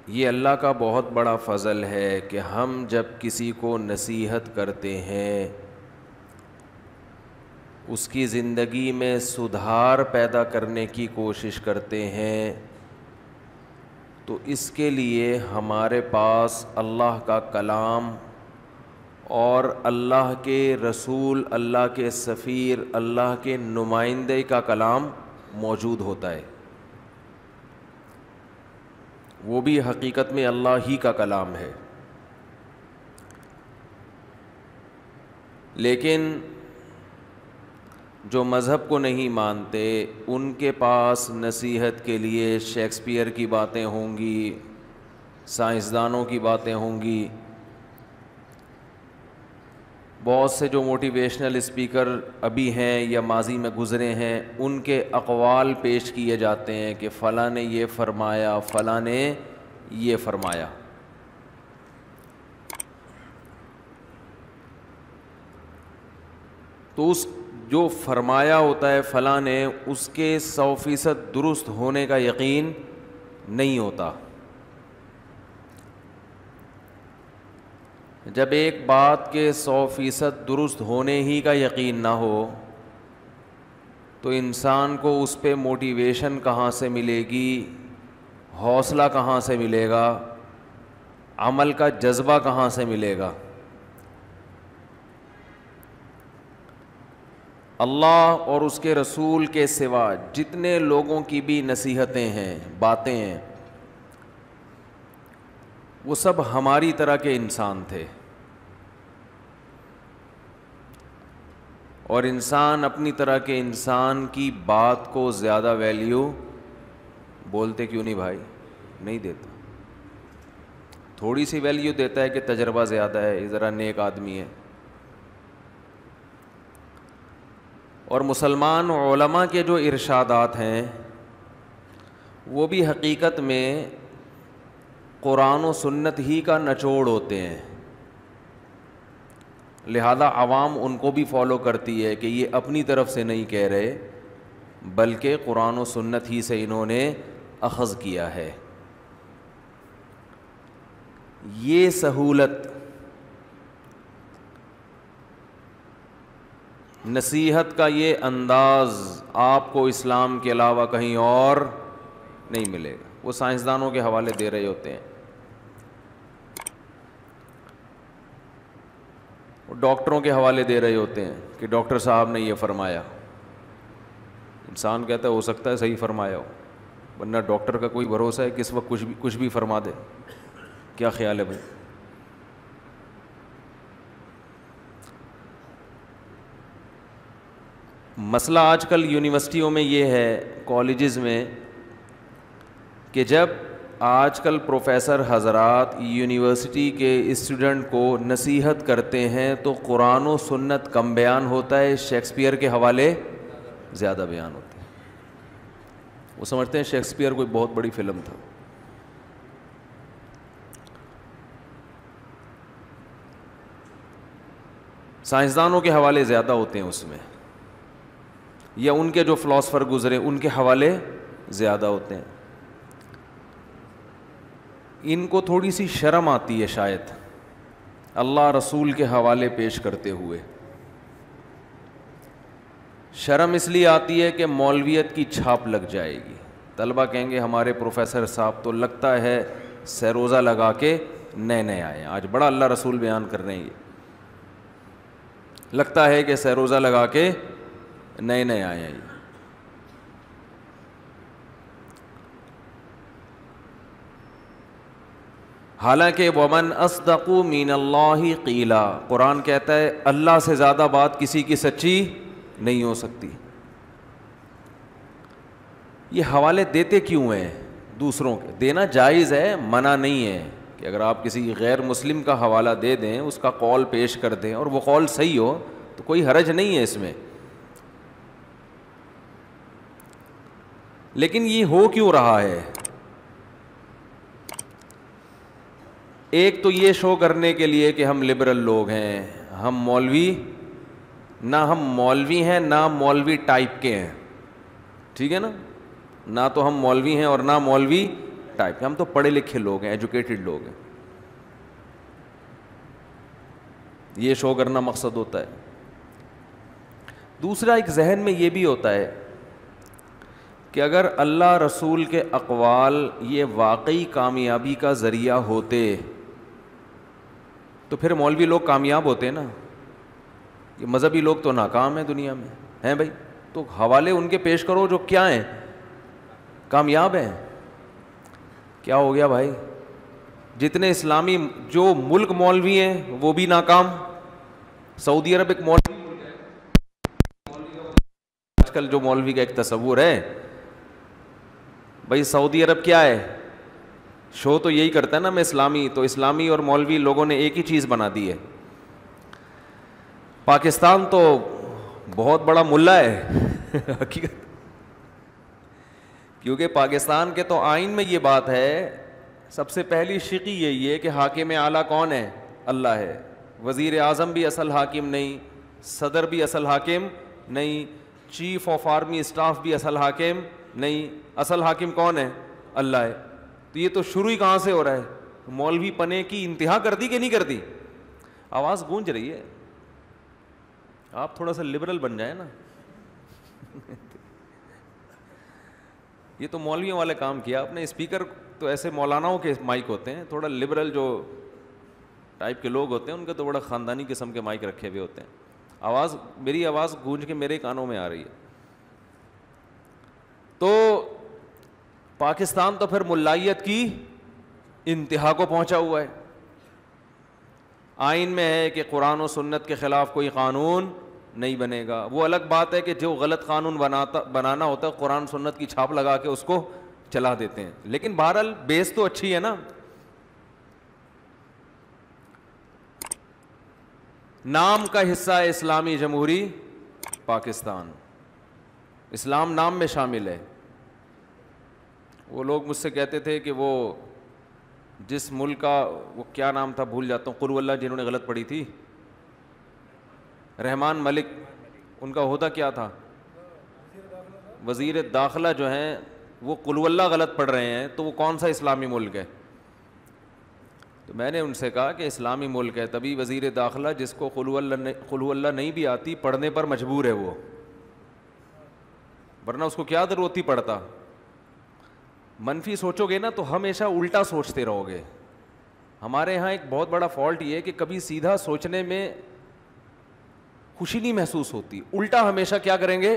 یہ اللہ کا بہت بڑا فضل ہے کہ ہم جب کسی کو نصیحت کرتے ہیں، اس کی زندگی میں سدھار پیدا کرنے کی کوشش کرتے ہیں، تو اس کے لیے ہمارے پاس اللہ کا کلام اور اللہ کے رسول، اللہ کے سفیر، اللہ کے نمائندے کا کلام موجود ہوتا ہے۔ وہ بھی حقیقت میں اللہ ہی کا کلام ہے، لیکن جو مذہب کو نہیں مانتے ان کے پاس نصیحت کے لیے شیکسپیئر کی باتیں ہوں گی، سائنسدانوں کی باتیں ہوں گی، بہت سے جو موٹیویشنل اسپیکر ابھی ہیں یا ماضی میں گزرے ہیں ان کے اقوال پیش کیے جاتے ہیں کہ فلاں نے یہ فرمایا، فلاں نے یہ فرمایا۔ تو اس جو فرمایا ہوتا ہے فلاں نے، اس کے 100% درست ہونے کا یقین نہیں ہوتا۔ جب ایک بات کے 100% درست ہونے ہی کا یقین نہ ہو تو انسان کو اس پہ موٹیویشن کہاں سے ملے گی، حوصلہ کہاں سے ملے گا، عمل کا جذبہ کہاں سے ملے گا؟ اللہ اور اس کے رسول کے سوا جتنے لوگوں کی بھی نصیحتیں ہیں، باتیں ہیں، وہ سب ہماری طرح کے انسان تھے، اور انسان اپنی طرح کے انسان کی بات کو زیادہ ویلیو بولتے کیوں نہیں بھائی؟ نہیں دیتا۔ تھوڑی سی ویلیو دیتا ہے کہ تجربہ زیادہ ہے، یہ ذرا نیک آدمی ہے۔ اور مسلمان علماء کے جو ارشادات ہیں وہ بھی حقیقت میں قرآن و سنت ہی کا نچوڑ ہوتے ہیں، لہذا عوام ان کو بھی فالو کرتی ہے کہ یہ اپنی طرف سے نہیں کہہ رہے بلکہ قرآن و سنت ہی سے انہوں نے اخذ کیا ہے۔ یہ سہولت، نصیحت کا یہ انداز آپ کو اسلام کے علاوہ کہیں اور نہیں ملے گا۔ وہ سائنسدانوں کے حوالے دے رہے ہوتے ہیں، وہ ڈاکٹروں کے حوالے دے رہے ہوتے ہیں کہ ڈاکٹر صاحب نے یہ فرمایا۔ انسان کہتا ہے ہو سکتا ہے صحیح فرمایا ہو، ورنہ ڈاکٹر کا کوئی بھروسہ ہے کس وقت کچھ بھی فرما دے؟ کیا خیال ہے بھائی؟ مسئلہ آج کل یونیورسٹیوں میں یہ ہے، کالجز میں، کہ جب آج کل پروفیسر حضرات یونیورسٹی کے اسٹوڈنٹ کو نصیحت کرتے ہیں تو قرآن و سنت کم بیان ہوتا ہے، شیکسپیئر کے حوالے زیادہ بیان ہوتا ہے۔ وہ سمجھتے ہیں شیکسپیئر کوئی بہت بڑی فلم تھا۔ سائنسدانوں کے حوالے زیادہ ہوتے ہیں اس میں، یا ان کے جو فلاسفر گزرے ان کے حوالے زیادہ ہوتے ہیں۔ ان کو تھوڑی سی شرم آتی ہے شاید اللہ رسول کے حوالے پیش کرتے ہوئے۔ شرم اس لیے آتی ہے کہ مولویت کی چھاپ لگ جائے گی، طلبہ کہیں گے ہمارے پروفیسر صاحب تو لگتا ہے سروزہ لگا کے نئے نئے آئے ہیں، آج بڑا اللہ رسول بیان کر رہے ہیں، یہ لگتا ہے کہ سروزہ لگا کے نئے نئے آئے ہیں۔ حالانکہ وَمَنْ أَصْدَقُ مِنَ اللَّهِ قِيلًا، قرآن کہتا ہے اللہ سے زیادہ بات کسی کی سچی نہیں ہو سکتی۔ یہ حوالے دیتے کیوں ہیں دوسروں کے؟ دینا جائز ہے، منع نہیں ہے کہ اگر آپ کسی غیر مسلم کا حوالہ دے دیں، اس کا قول پیش کر دیں اور وہ قول صحیح ہو تو کوئی حرج نہیں ہے اس میں، لیکن یہ ہو کیوں رہا ہے؟ ایک تو یہ شو کرنے کے لیے کہ ہم لبرل لوگ ہیں، ہم مولوی، نہ ہم مولوی ہیں نہ مولوی ٹائپ کے ہیں، ٹھیک ہے نا؟ نہ تو ہم مولوی ہیں اور نہ مولوی ٹائپ کے, ہم تو پڑھے لکھے لوگ ہیں, ایجوکیٹڈ لوگ ہیں, یہ شو کرنا مقصد ہوتا ہے. دوسرا ایک ذہن میں یہ بھی ہوتا ہے کہ اگر اللہ رسول کے اقوال یہ واقعی کامیابی کا ذریعہ ہوتے تو پھر مولوی لوگ کامیاب ہوتے ہیں نا, یہ مذہبی لوگ تو ناکام ہیں دنیا میں ہیں بھائی. تو حوالے ان کے پیش کرو جو کیا ہیں, کامیاب ہیں. کیا ہو گیا بھائی, جتنے اسلامی جو ملک مولوی ہیں وہ بھی ناکام. سعودی عرب ایک مولوی آج کل جو مولوی کا ایک تصور ہے بھائی, سعودی عرب کیا ہے, شو تو یہی کرتا ہے نا میں اسلامی, تو اسلامی اور مولوی لوگوں نے ایک ہی چیز بنا دی ہے. پاکستان تو بہت بڑا ملا ہے حقیقت, کیونکہ پاکستان کے تو آئین میں یہ بات ہے, سب سے پہلی شقی یہی ہے کہ حاکم اعلیٰ کون ہے, اللہ ہے. وزیر اعظم بھی اصل حاکم نہیں, صدر بھی اصل حاکم نہیں, چیف آف آرمی اسٹاف بھی اصل حاکم نہیں, اصل حاکم کون ہے, اللہ ہے. تو یہ تو شروع ہی کہاں سے ہو رہا ہے, مولوی پنے کی انتہا کر دی کہ نہیں کر دی. آواز گونج رہی ہے, آپ تھوڑا سا لبرل بن جائیں نا. یہ تو مولویوں والے کام کیا آپ نے, اسپیکر تو ایسے مولاناؤں کے مائک ہوتے ہیں, تھوڑا لبرل جو ٹائپ کے لوگ ہوتے ہیں ان کے تو بڑا خاندانی قسم کے مائک رکھے ہوئے ہوتے ہیں. میری آواز گونج کے میرے کانوں میں آ رہی ہے. تو پاکستان تو پھر ملائیت کی انتہا کو پہنچا ہوا ہے. آئین میں ہے کہ قرآن و سنت کے خلاف کوئی قانون نہیں بنے گا. وہ الگ بات ہے کہ جو غلط قانون بنانا ہوتا ہے قرآن سنت کی چھاپ لگا کے اس کو چلا دیتے ہیں, لیکن بہرحال بیس تو اچھی ہے نا. نام کا حصہ ہے اسلامی جمہوری پاکستان, اسلام نام میں شامل ہے. وہ لوگ مجھ سے کہتے تھے کہ وہ جس ملک کا وہ کیا نام تھا بھول جاتا ہوں, قل اللہ جنہوں نے غلط پڑھی تھی, رحمان ملک, ان کا عہدہ کیا تھا, وزیر داخلہ جو ہیں وہ قل اللہ غلط پڑھ رہے ہیں, تو وہ کون سا اسلامی ملک ہے. تو میں نے ان سے کہا کہ اسلامی ملک ہے تبھی وزیر داخلہ جس کو قل اللہ نہیں بھی آتی پڑھنے پر مجبور ہے وہ, ورنہ اس کو کیا ضرورت ہی پڑھتا. منفی سوچو گے نا تو ہمیشہ الٹا سوچتے رہو گے. ہمارے ہاں ایک بہت بڑا فالٹ یہ ہے کہ کبھی سیدھا سوچنے میں خوشی نہیں محسوس ہوتی, الٹا ہمیشہ کیا کریں گے,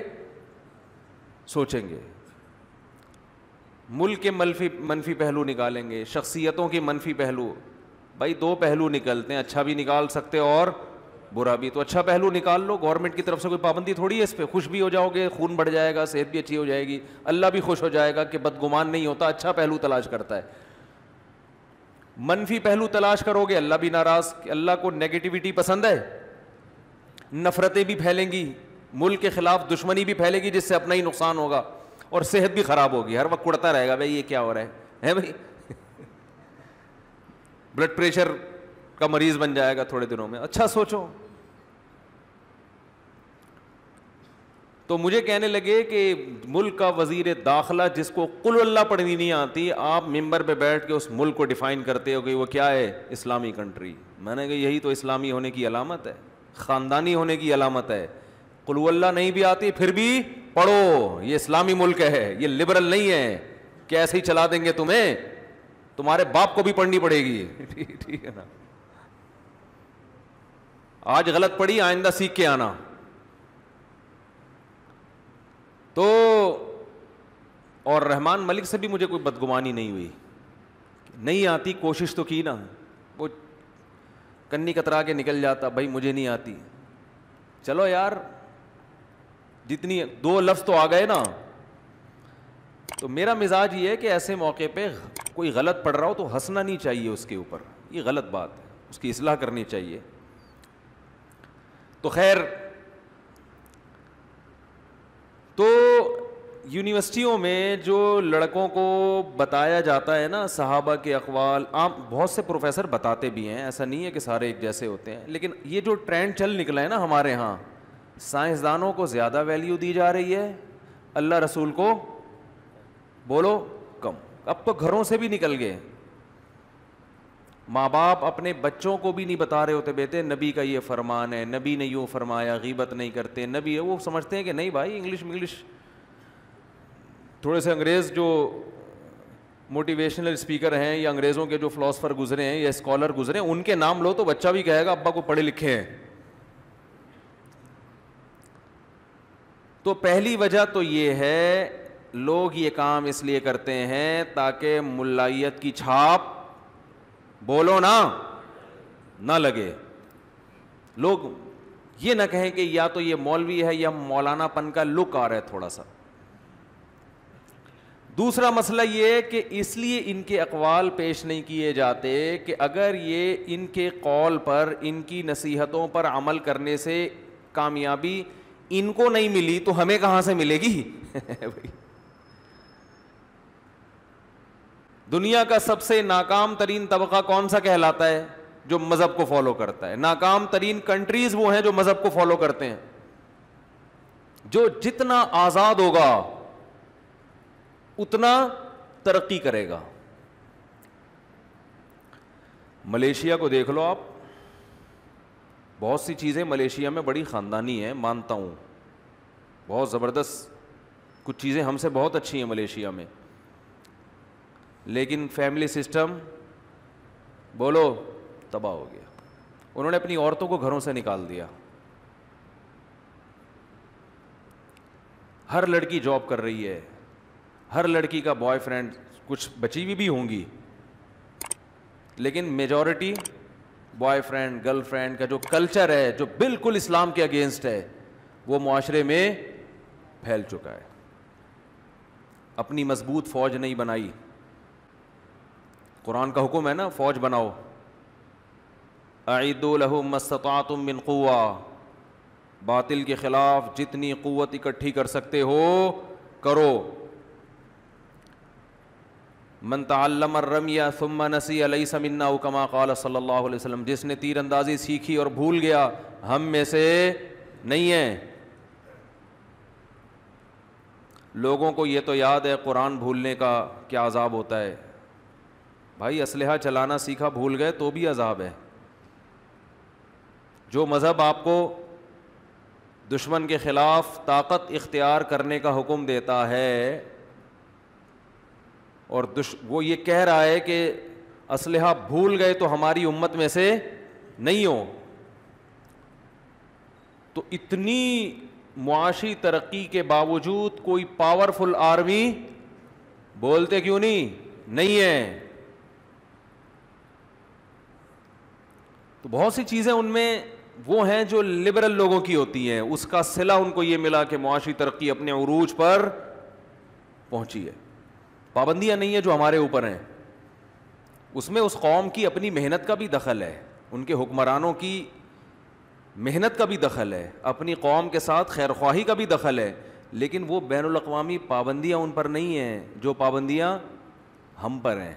سوچیں گے. ملک کے منفی پہلو نکالیں گے, شخصیتوں کے منفی پہلو. بھائی دو پہلو نکلتے ہیں, اچھا بھی نکال سکتے اور برا بھی. تو اچھا پہلو نکال لو, گورنمنٹ کی طرف سے کوئی پابندی تھوڑی ہے اس پہ, خوش بھی ہو جاؤ گے, خون بڑھ جائے گا, صحت بھی اچھی ہو جائے گی, اللہ بھی خوش ہو جائے گا کہ بدگمان نہیں ہوتا, اچھا پہلو تلاش کرتا ہے. منفی پہلو تلاش کرو گے اللہ بھی ناراض, کہ اللہ کو نیگیٹیوٹی پسند ہے, نفرتیں بھی پھیلیں گی, ملک کے خلاف دشمنی بھی پھیلے گی جس سے اپنا ہی نقصان ہوگا, اور صحت بھی خراب ہوگی, ہر وقت کڑتا رہے گا بھائی یہ کیا ہو رہا ہے بھائی. بلڈ پریشر کا مریض بن جائے گا تھوڑے دنوں میں. اچھا سوچو. تو مجھے کہنے لگے کہ ملک کا وزیر داخلہ جس کو قل اللہ پڑھنی نہیں آتی, آپ ممبر پہ بیٹھ کے اس ملک کو ڈیفائن کرتے ہو کہ وہ کیا ہے, اسلامی کنٹری. میں نے کہا یہی تو اسلامی ہونے کی علامت ہے, خاندانی ہونے کی علامت ہے. قل اللہ نہیں بھی آتی پھر بھی پڑھو, یہ اسلامی ملک ہے, یہ لبرل نہیں ہے کہ ایسے ہی چلا دیں گے تمہیں, تمہارے باپ کو بھی پڑھنی پڑے گی. ٹھیک ہے نا, آج غلط پڑھی آئندہ سیکھ کے آنا. تو اور رحمان ملک سے بھی مجھے کوئی بدگمانی نہیں ہوئی, نہیں آتی, کوشش تو کی نا, وہ کنی کترا کے نکل جاتا, بھائی مجھے نہیں آتی. چلو یار, جتنی دو لفظ تو آ گئے نا. تو میرا مزاج یہ ہے کہ ایسے موقع پہ کوئی غلط پڑھ رہا ہو تو ہنسنا نہیں چاہیے اس کے اوپر, یہ غلط بات ہے, اس کی اصلاح کرنی چاہیے. تو خیر, تو یونیورسٹیوں میں جو لڑکوں کو بتایا جاتا ہے نا صحابہ کے اقوال, عام بہت سے پروفیسر بتاتے بھی ہیں, ایسا نہیں ہے کہ سارے ایک جیسے ہوتے ہیں, لیکن یہ جو ٹرینڈ چل نکلا ہے نا ہمارے ہاں, سائنسدانوں کو زیادہ ویلیو دی جا رہی ہے, اللہ رسول کو بولو کم. اب تو گھروں سے بھی نکل گئے. ماں باپ اپنے بچوں کو بھی نہیں بتا رہے ہوتے بیٹے نبی کا یہ فرمان ہے, نبی نے یوں فرمایا, غیبت نہیں کرتے, نبی ہے. وہ سمجھتے ہیں کہ نہیں بھائی انگلش تھوڑے سے انگریز جو موٹیویشنل اسپیکر ہیں یا انگریزوں کے جو فلاسفر گزرے ہیں یا اسکالر گزرے ہیں ان کے نام لو تو بچہ بھی کہے گا ابا کو پڑھے لکھے ہیں. تو پہلی وجہ تو یہ ہے لوگ یہ کام اس لیے کرتے ہیں تاکہ ملائیت کی چھاپ بولو نہ لگے, لوگ یہ نہ کہیں کہ یا تو یہ مولوی ہے یا مولانا پن کا لک آ رہا ہے تھوڑا سا. دوسرا مسئلہ یہ کہ اس لیے ان کے اقوال پیش نہیں کیے جاتے کہ اگر یہ ان کے قول پر, ان کی نصیحتوں پر عمل کرنے سے کامیابی ان کو نہیں ملی تو ہمیں کہاں سے ملے گی. دنیا کا سب سے ناکام ترین طبقہ کون سا کہلاتا ہے؟ جو مذہب کو فالو کرتا ہے. ناکام ترین کنٹریز وہ ہیں جو مذہب کو فالو کرتے ہیں. جو جتنا آزاد ہوگا اتنا ترقی کرے گا. ملیشیا کو دیکھ لو آپ, بہت سی چیزیں ملیشیا میں بڑی خاندانی ہیں, مانتا ہوں بہت زبردست کچھ چیزیں ہم سے بہت اچھی ہیں ملیشیا میں, لیکن فیملی سسٹم بولو تباہ ہو گیا. انہوں نے اپنی عورتوں کو گھروں سے نکال دیا. ہر لڑکی جاب کر رہی ہے, ہر لڑکی کا بوائے فرینڈ, کچھ بچی بھی ہوں گی, لیکن majority boy friend girl friend کا جو کلچر ہے جو بالکل اسلام کے اگینسٹ ہے وہ معاشرے میں پھیل چکا ہے. اپنی مضبوط فوج نہیں بنائی. قرآن کا حکم ہے نا فوج بناؤ, اعدوا لهم ما استطعتم من قوہ, باطل کے خلاف جتنی قوت اکٹھی کر سکتے ہو کرو. من تعلم الرمی ثم نسی لیس منا کما قال صلی اللہ علیہ وسلم, جس نے تیر اندازی سیکھی اور بھول گیا ہم میں سے نہیں ہے. لوگوں کو یہ تو یاد ہے قرآن بھولنے کا کیا عذاب ہوتا ہے. بھائی اسلحہ چلانا سیکھا بھول گئے تو بھی عذاب ہے. جو مذہب آپ کو دشمن کے خلاف طاقت اختیار کرنے کا حکم دیتا ہے اور وہ یہ کہہ رہا ہے کہ اسلحہ بھول گئے تو ہماری امت میں سے نہیں ہو, تو اتنی معاشی ترقی کے باوجود کوئی پاورفل آرمی بولتے کیوں نہیں ہے. تو بہت سی چیزیں ان میں وہ ہیں جو لبرل لوگوں کی ہوتی ہیں, اس کا صلہ ان کو یہ ملا کہ معاشی ترقی اپنے عروج پر پہنچی ہے. پابندیاں نہیں ہیں جو ہمارے اوپر ہیں, اس میں اس قوم کی اپنی محنت کا بھی دخل ہے, ان کے حکمرانوں کی محنت کا بھی دخل ہے, اپنی قوم کے ساتھ خیرخواہی کا بھی دخل ہے, لیکن وہ بین الاقوامی پابندیاں ان پر نہیں ہیں جو پابندیاں ہم پر ہیں.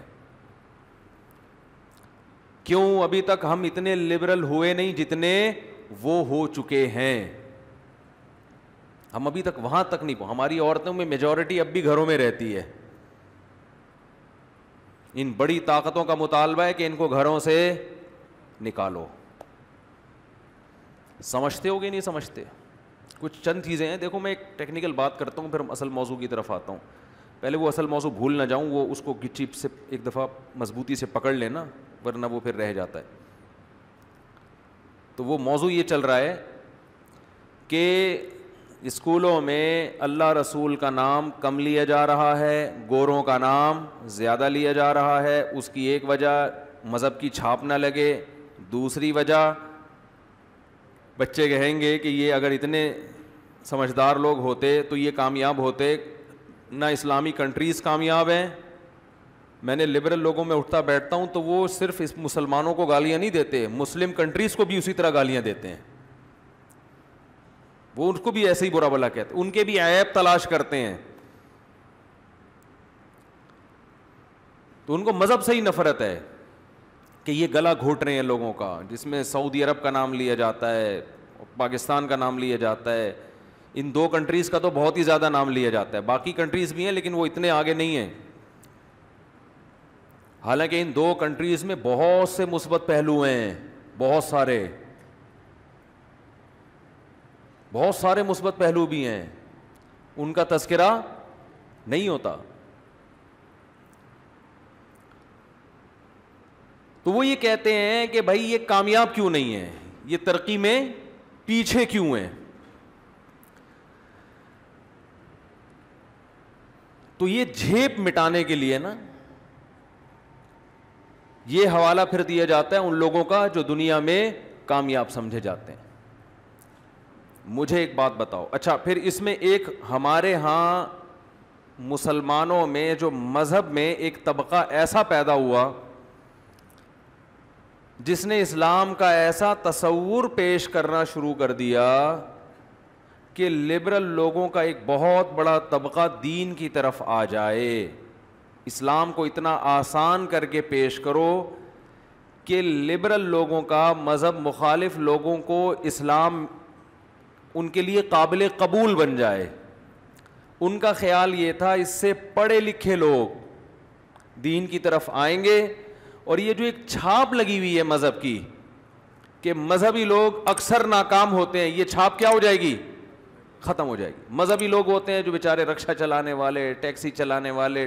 کیوں ابھی تک ہم اتنے لبرل ہوئے نہیں جتنے وہ ہو چکے ہیں. ہم ابھی تک وہاں تک نہیں, ہماری عورتوں میں میجورٹی اب بھی گھروں میں رہتی ہے. ان بڑی طاقتوں کا مطالبہ ہے کہ ان کو گھروں سے نکالو. سمجھتے ہو گے نہیں سمجھتے؟ کچھ چند چیزیں ہیں. دیکھو میں ایک ٹیکنیکل بات کرتا ہوں پھر ہم اصل موضوع کی طرف آتا ہوں. پہلے وہ اصل موضوع بھول نہ جاؤں, وہ اس کو گچی سے ایک دفعہ مضبوطی سے پکڑ لینا ورنہ وہ پھر رہ جاتا ہے. تو وہ موضوع یہ چل رہا ہے کہ اسکولوں میں اللہ رسول کا نام کم لیا جا رہا ہے, گوروں کا نام زیادہ لیا جا رہا ہے. اس کی ایک وجہ مذہب کی چھاپ نہ لگے, دوسری وجہ بچے کہیں گے کہ یہ اگر اتنے سمجھدار لوگ ہوتے تو یہ کامیاب ہوتے, نہ اسلامی کنٹریز کامیاب ہیں. میں نے لبرل لوگوں میں اٹھتا بیٹھتا ہوں تو وہ صرف اس مسلمانوں کو گالیاں نہیں دیتے, مسلم کنٹریز کو بھی اسی طرح گالیاں دیتے ہیں. وہ ان کو بھی ایسے ہی برا بلا کہتے ہیں, ان کے بھی عیب تلاش کرتے ہیں. تو ان کو مذہب سے ہی نفرت ہے کہ یہ گلا گھوٹ رہے ہیں لوگوں کا, جس میں سعودی عرب کا نام لیا جاتا ہے, پاکستان کا نام لیا جاتا ہے. ان دو کنٹریز کا تو بہت ہی زیادہ نام لیا جاتا ہے, باقی کنٹریز بھی ہیں لیکن وہ اتنے آگے نہیں ہیں. حالانکہ ان دو کنٹریز میں بہت سے مثبت پہلو ہیں, بہت سارے مثبت پہلو بھی ہیں, ان کا تذکرہ نہیں ہوتا. تو وہ یہ کہتے ہیں کہ بھائی یہ کامیاب کیوں نہیں ہے, یہ ترقی میں پیچھے کیوں ہیں. تو یہ جھیپ مٹانے کے لیے نا یہ حوالہ پھر دیا جاتا ہے ان لوگوں کا جو دنیا میں کامیاب سمجھے جاتے ہیں. مجھے ایک بات بتاؤ, اچھا پھر اس میں ایک ہمارے ہاں مسلمانوں میں جو مذہب میں ایک طبقہ ایسا پیدا ہوا جس نے اسلام کا ایسا تصور پیش کرنا شروع کر دیا کہ لبرل لوگوں کا ایک بہت بڑا طبقہ دین کی طرف آ جائے. اسلام کو اتنا آسان کر کے پیش کرو کہ لبرل لوگوں کا, مذہب مخالف لوگوں کو اسلام ان کے لیے قابل قبول بن جائے. ان کا خیال یہ تھا اس سے پڑھے لکھے لوگ دین کی طرف آئیں گے, اور یہ جو ایک چھاپ لگی ہوئی ہے مذہب کی کہ مذہبی لوگ اکثر ناکام ہوتے ہیں, یہ چھاپ کیا ہو جائے گی, ختم ہو جائے گی. مذہبی لوگ ہوتے ہیں جو بیچارے رکشا چلانے والے, ٹیکسی چلانے والے,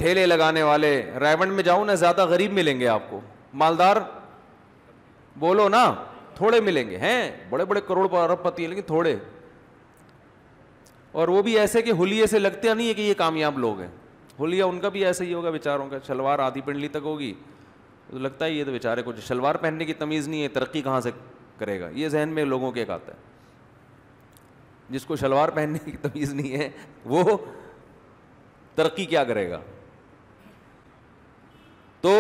ٹھیلے لگانے والے. رائے میں جاؤں نا زیادہ غریب ملیں گے آپ کو, مالدار بولو نا تھوڑے ملیں گے, ہیں بڑے بڑے کروڑ ارب پتی ہیں لیکن تھوڑے, اور وہ بھی ایسے کہ حلیے سے لگتے نہیں ہے کہ یہ کامیاب لوگ ہیں. حلیہ ان کا بھی ایسا ہی ہوگا بیچاروں کا, شلوار آدھی پنڈلی تک ہوگی تو لگتا ہے یہ تو بیچارے کو شلوار پہننے کی تمیز نہیں ہے, ترقی کہاں سے کرے گا. یہ ذہن میں لوگوں کے ایک آتا ہے, جس کو شلوار پہننے کی تمیز نہیں ہے وہ ترقی کیا کرے گا. تو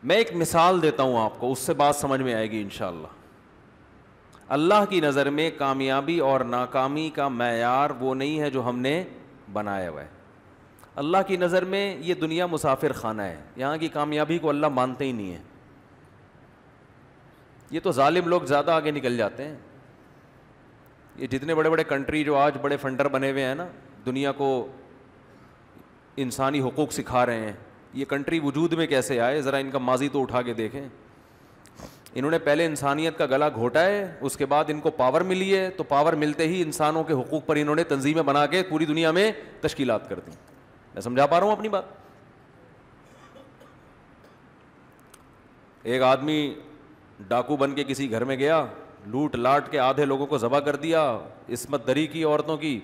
میں ایک مثال دیتا ہوں آپ کو, اس سے بات سمجھ میں آئے گی انشاءاللہ. اللہ کی نظر میں کامیابی اور ناکامی کا معیار وہ نہیں ہے جو ہم نے بنایا ہوا ہے. اللہ کی نظر میں یہ دنیا مسافر خانہ ہے, یہاں کی کامیابی کو اللہ مانتے ہی نہیں ہے. یہ تو ظالم لوگ زیادہ آگے نکل جاتے ہیں. یہ جتنے بڑے بڑے کنٹری جو آج بڑے فنڈر بنے ہوئے ہیں نا, دنیا کو انسانی حقوق سکھا رہے ہیں, یہ کنٹری وجود میں کیسے آئے, ذرا ان کا ماضی تو اٹھا کے دیکھیں. انہوں نے پہلے انسانیت کا گلا گھوٹا ہے, اس کے بعد ان کو پاور ملی ہے, تو پاور ملتے ہی انسانوں کے حقوق پر انہوں نے تنظیمیں بنا کے پوری دنیا میں تشکیلات کر دی. میں سمجھا پا رہا ہوں اپنی بات. ایک آدمی ڈاکو بن کے کسی گھر میں گیا, لوٹ لاٹ کے آدھے لوگوں کو ذبح کر دیا, عصمت دری کی عورتوں کی,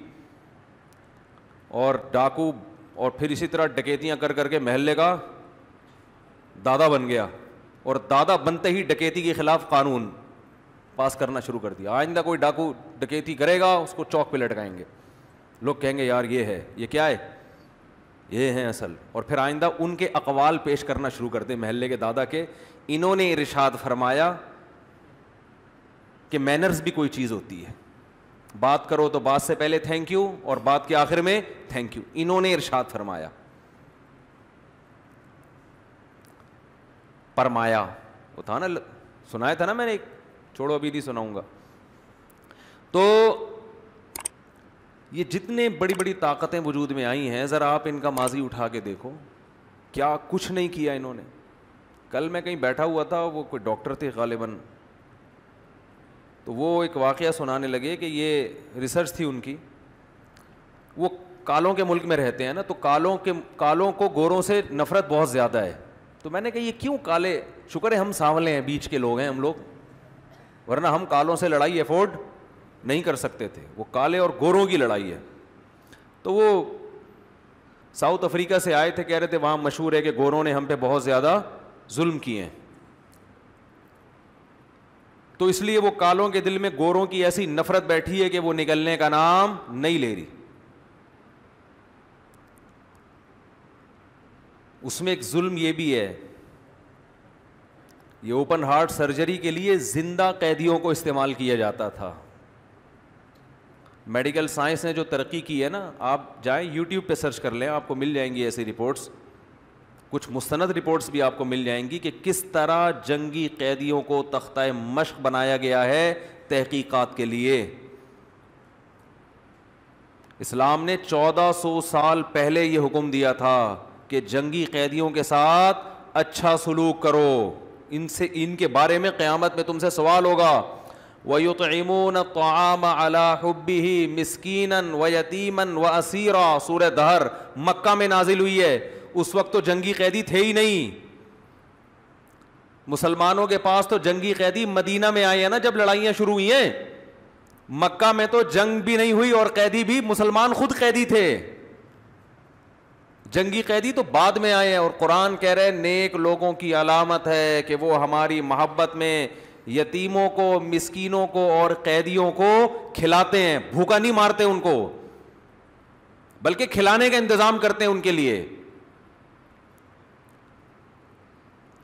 اور ڈاکو, اور پھر اسی طرح ڈکیتیاں کر کر کے محلے کا دادا بن گیا, اور دادا بنتے ہی ڈکیتی کے خلاف قانون پاس کرنا شروع کر دیا. آئندہ کوئی ڈاکو ڈکیتی کرے گا اس کو چوک پہ لٹکائیں گے, لوگ کہیں گے یار یہ ہے, یہ کیا ہے, یہ ہیں اصل. اور پھر آئندہ ان کے اقوال پیش کرنا شروع کر دیں محلے کے دادا کے, انہوں نے ارشاد فرمایا کہ مینرز بھی کوئی چیز ہوتی ہے, بات کرو تو بات سے پہلے تھینک یو اور بات کے آخر میں تھینک یو. انہوں نے ارشاد فرمایا وہ تھا نا, سنایا تھا نا میں نے ایک, چھوڑو ابھی نہیں سناؤں گا. تو یہ جتنے بڑی بڑی طاقتیں وجود میں آئی ہیں, ذرا آپ ان کا ماضی اٹھا کے دیکھو, کیا کچھ نہیں کیا انہوں نے. کل میں کہیں بیٹھا ہوا تھا, وہ کوئی ڈاکٹر تھے غالباً, تو وہ ایک واقعہ سنانے لگے کہ یہ ریسرچ تھی ان کی. وہ کالوں کے ملک میں رہتے ہیں نا, تو کالوں کو گوروں سے نفرت بہت زیادہ ہے. تو میں نے کہا یہ کیوں کالے, شکر ہے ہم سانولے ہیں, بیچ کے لوگ ہیں ہم لوگ, ورنہ ہم کالوں سے لڑائی افورڈ نہیں کر سکتے تھے. وہ کالے اور گوروں کی لڑائی ہے. تو وہ ساؤتھ افریقہ سے آئے تھے, کہہ رہے تھے وہاں مشہور ہے کہ گوروں نے ہم پہ بہت زیادہ ظلم کیے ہیں, تو اس لیے وہ کالوں کے دل میں گوروں کی ایسی نفرت بیٹھی ہے کہ وہ نکلنے کا نام نہیں لے رہی. اس میں ایک ظلم یہ بھی ہے, یہ اوپن ہارٹ سرجری کے لیے زندہ قیدیوں کو استعمال کیا جاتا تھا. میڈیکل سائنس نے جو ترقی کی ہے نا, آپ جائیں یوٹیوب پہ سرچ کر لیں, آپ کو مل جائیں گی ایسی رپورٹس, کچھ مستند رپورٹس بھی آپ کو مل جائیں گی کہ کس طرح جنگی قیدیوں کو تختہ مشق بنایا گیا ہے تحقیقات کے لیے. اسلام نے 1400 سال پہلے یہ حکم دیا تھا کہ جنگی قیدیوں کے ساتھ اچھا سلوک کرو، ان کے بارے میں قیامت میں تم سے سوال ہوگا. وَيُطْعِمُونَ الطَّعَامَ عَلَىٰ حُبِّهِ مِسْكِينًا وَيَتِيمًا وَأَسِيرًا. سورہ دہر مکہ میں نازل ہوئی ہے. اس وقت تو جنگی قیدی تھے ہی نہیں. مسلمانوں کے پاس تو جنگی قیدی مدینہ میں آئے ہیں نا جب لڑائیاں شروع ہوئی ہیں. مکہ میں تو جنگ بھی نہیں ہوئی اور قیدی بھی مسلمان خود قیدی تھے. جنگی قیدی تو بعد میں آئے ہیں. اور قرآن کہہ رہے نیک لوگوں کی علامت ہے کہ وہ ہماری محبت میں یتیموں کو، مسکینوں کو اور قیدیوں کو کھلاتے ہیں. بھوکا نہیں مارتے ان کو، بلکہ کھلانے کا انتظام کرتے ہیں ان کے لیے.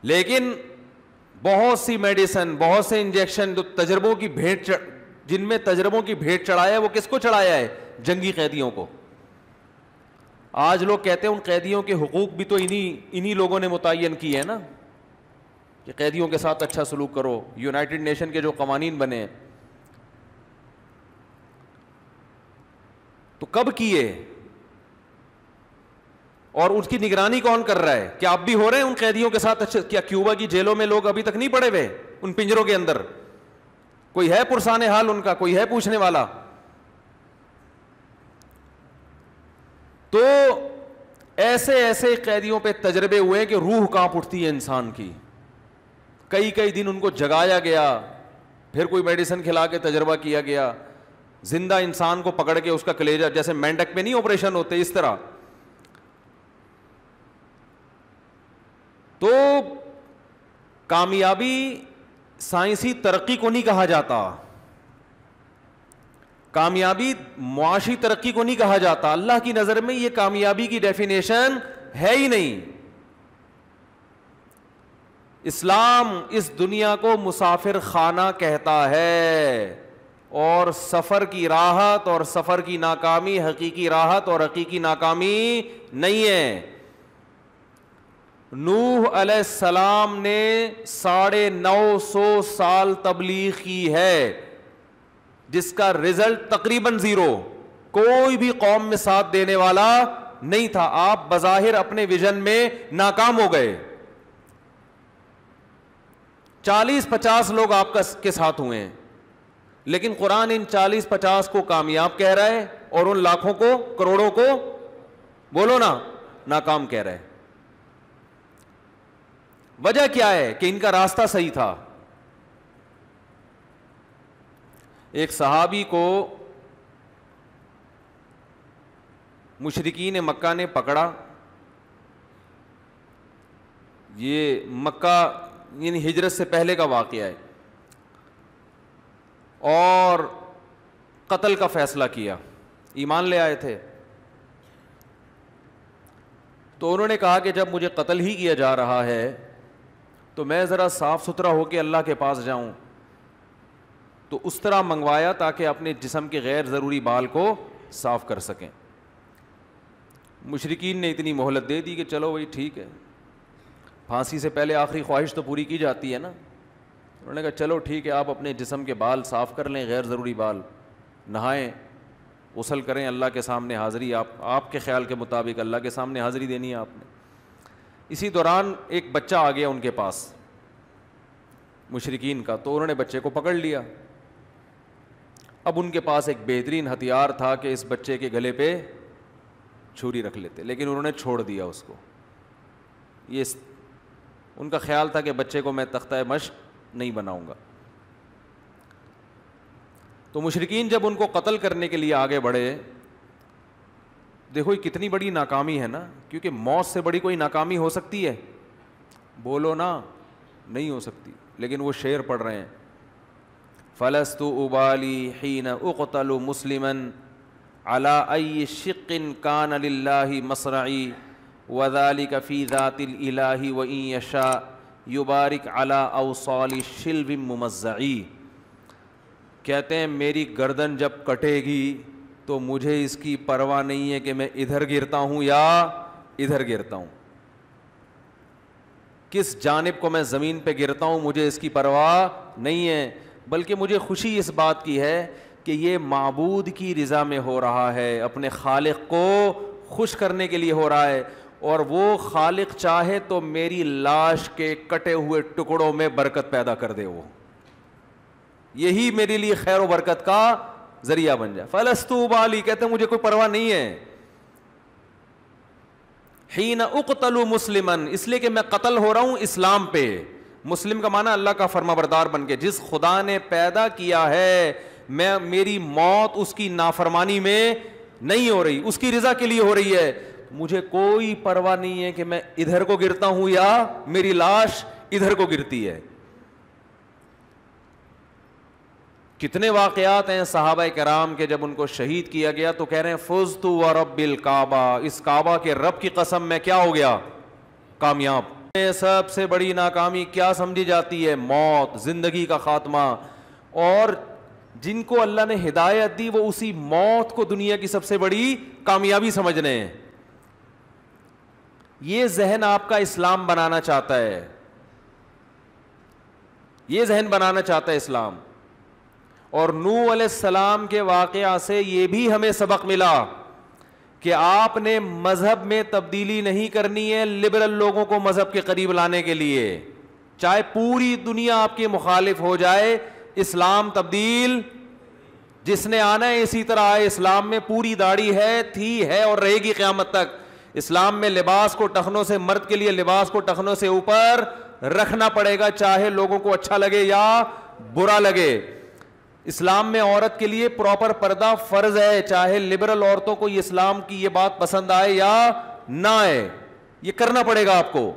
لیکن بہت سی میڈیسن، بہت سے انجیکشن جو تجربوں کی بھیٹ، جن میں تجربوں کی بھیٹ چڑھایا ہے، وہ کس کو چڑھایا ہے؟ جنگی قیدیوں کو. آج لوگ کہتے ہیں ان قیدیوں کے حقوق بھی تو انہی لوگوں نے متعین کیے ہیں نا کہ قیدیوں کے ساتھ اچھا سلوک کرو. یونائٹڈ نیشن کے جو قوانین بنے ہیں تو کب کیے اور اس کی نگرانی کون کر رہا ہے؟ کیا اب بھی ہو رہے ہیں ان قیدیوں کے ساتھ اچھا؟ کیا کیوبا کی جیلوں میں لوگ ابھی تک نہیں پڑے ہوئے ان پنجروں کے اندر؟ کوئی ہے پرسان حال ان کا؟ کوئی ہے پوچھنے والا؟ تو ایسے ایسے قیدیوں پہ تجربے ہوئے کہ روح کانپ اٹھتی ہے انسان کی. کئی دن ان کو جگایا گیا، پھر کوئی میڈیسن کھلا کے تجربہ کیا گیا. زندہ انسان کو پکڑ کے اس کا کلیجہ، جیسے مینڈک پہ نہیں آپریشن ہوتے اس طرح. تو کامیابی سائنسی ترقی کو نہیں کہا جاتا، کامیابی معاشی ترقی کو نہیں کہا جاتا. اللہ کی نظر میں یہ کامیابی کی ڈیفینیشن ہے ہی نہیں. اسلام اس دنیا کو مسافر خانہ کہتا ہے، اور سفر کی راحت اور سفر کی ناکامی حقیقی راحت اور حقیقی ناکامی نہیں ہے. نوح علیہ السلام نے 950 سال تبلیغ کی ہے، جس کا رزلٹ تقریباً 0. کوئی بھی قوم میں ساتھ دینے والا نہیں تھا. آپ بظاہر اپنے ویژن میں ناکام ہو گئے. 40-50 لوگ آپ کے ساتھ ہوئے ہیں، لیکن قرآن ان 40-50 کو کامیاب کہہ رہا ہے اور ان لاکھوں کو، کروڑوں کو، بولو نا، ناکام کہہ رہا ہے. وجہ کیا ہے؟ کہ ان کا راستہ صحیح تھا. ایک صحابی کو مشرکین مکہ نے پکڑا. یہ مکہ یعنی ہجرت سے پہلے کا واقعہ ہے، اور قتل کا فیصلہ کیا. ایمان لے آئے تھے. تو انہوں نے کہا کہ جب مجھے قتل ہی کیا جا رہا ہے تو میں ذرا صاف ستھرا ہو کے اللہ کے پاس جاؤں. تو اس طرح منگوایا تاکہ اپنے جسم کے غیر ضروری بال کو صاف کر سکیں. مشرکین نے اتنی مہلت دے دی کہ چلو وہی ٹھیک ہے، پھانسی سے پہلے آخری خواہش تو پوری کی جاتی ہے نا. انہوں نے کہا چلو ٹھیک ہے، آپ اپنے جسم کے بال صاف کر لیں، غیر ضروری بال، نہائیں، غسل کریں، اللہ کے سامنے حاضری، آپ کے خیال کے مطابق اللہ کے سامنے حاضری دینی ہے آپ نے. اسی دوران ایک بچہ آ گیا ان کے پاس مشرکین کا. تو انہوں نے بچے کو پکڑ لیا. اب ان کے پاس ایک بہترین ہتھیار تھا کہ اس بچے کے گلے پہ چھری رکھ لیتے، لیکن انہوں نے چھوڑ دیا اس کو. یہ ان کا خیال تھا کہ بچے کو میں تختہ مشق نہیں بناؤں گا. تو مشرکین جب ان کو قتل کرنے کے لیے آگے بڑھے، دیکھو یہ کتنی بڑی ناکامی ہے نا، کیونکہ موت سے بڑی کوئی ناکامی ہو سکتی ہے؟ بولو نا، نہیں ہو سکتی. لیکن وہ شعر پڑھ رہے ہیں، فلست ابالی حین اقتل مسلما علی ای شق کان للہ مصرعی وذلک فی ذات الالہ وان یشاء یبارک علی اوصال شلو ممزعی. کہتے ہیں میری گردن جب کٹے گی تو مجھے اس کی پرواہ نہیں ہے کہ میں ادھر گرتا ہوں یا ادھر گرتا ہوں، کس جانب کو میں زمین پہ گرتا ہوں مجھے اس کی پرواہ نہیں ہے. بلکہ مجھے خوشی اس بات کی ہے کہ یہ معبود کی رضا میں ہو رہا ہے, اپنے خالق کو خوش کرنے کے لیے ہو رہا ہے, اور وہ خالق چاہے تو میری لاش کے کٹے ہوئے ٹکڑوں میں برکت پیدا کر دے, وہ یہی میرے لیے خیر و برکت کا ذریعہ بن جائے. فلست ابالی, کہتے ہیں مجھے کوئی پرواہ نہیں ہے. حین اقتل مسلما, اس لیے کہ میں قتل ہو رہا ہوں اسلام پہ. مسلم کا معنی اللہ کا فرما بردار بن کے, جس خدا نے پیدا کیا ہے, میری موت اس کی نافرمانی میں نہیں ہو رہی, اس کی رضا کے لیے ہو رہی ہے. مجھے کوئی پرواہ نہیں ہے کہ میں ادھر کو گرتا ہوں یا میری لاش ادھر کو گرتی ہے. کتنے واقعات ہیں صحابہ کرام کے, جب ان کو شہید کیا گیا تو کہہ رہے ہیں فزت ورب الکعبہ, اس کعبہ کے رب کی قسم میں کیا ہو گیا, کامیاب. سب سے بڑی ناکامی کیا سمجھی جاتی ہے, موت, زندگی کا خاتمہ. اور جن کو اللہ نے ہدایت دی وہ اسی موت کو دنیا کی سب سے بڑی کامیابی سمجھ رہے ہیں. یہ ذہن آپ کا اسلام بنانا چاہتا ہے, یہ ذہن بنانا چاہتا ہے اسلام. اور نوح علیہ السلام کے واقعہ سے یہ بھی ہمیں سبق ملا کہ آپ نے مذہب میں تبدیلی نہیں کرنی ہے لبرل لوگوں کو مذہب کے قریب لانے کے لیے. چاہے پوری دنیا آپ کی مخالف ہو جائے, اسلام تبدیل, جس نے آنا ہے اسی طرح آئے. اسلام میں پوری داڑھی ہے, تھی, ہے اور رہے گی قیامت تک. اسلام میں لباس کو ٹخنوں سے, مرد کے لیے لباس کو ٹخنوں سے اوپر رکھنا پڑے گا, چاہے لوگوں کو اچھا لگے یا برا لگے. اسلام میں عورت کے لیے پراپر پردہ فرض ہے, چاہے لبرل عورتوں کو یہ اسلام کی یہ بات پسند آئے یا نہ آئے, یہ کرنا پڑے گا آپ کو.